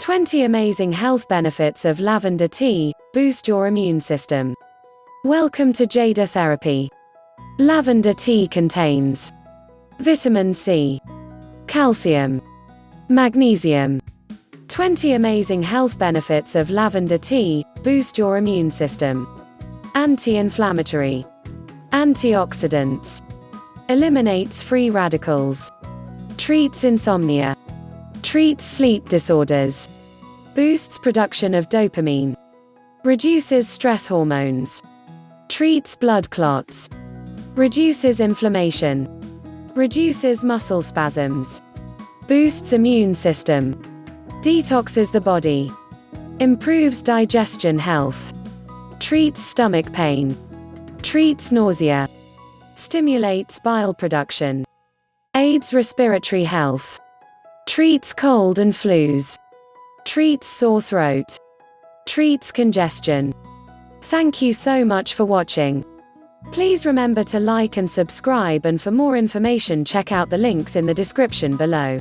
20 amazing health benefits of lavender tea, boost your immune system. Welcome to Jada Therapy. Lavender tea contains vitamin C, calcium, magnesium. 20 amazing health benefits of lavender tea, boost your immune system. Anti-inflammatory, antioxidants, eliminates free radicals, treats insomnia, treats sleep disorders, boosts production of dopamine, reduces stress hormones, treats blood clots, reduces inflammation, reduces muscle spasms, boosts immune system, detoxes the body, improves digestion health, treats stomach pain, treats nausea, stimulates bile production, aids respiratory health, treats cold and flus, treats sore throat, treats congestion. Thank you so much for watching. Please remember to like and subscribe, and for more information check out the links in the description below.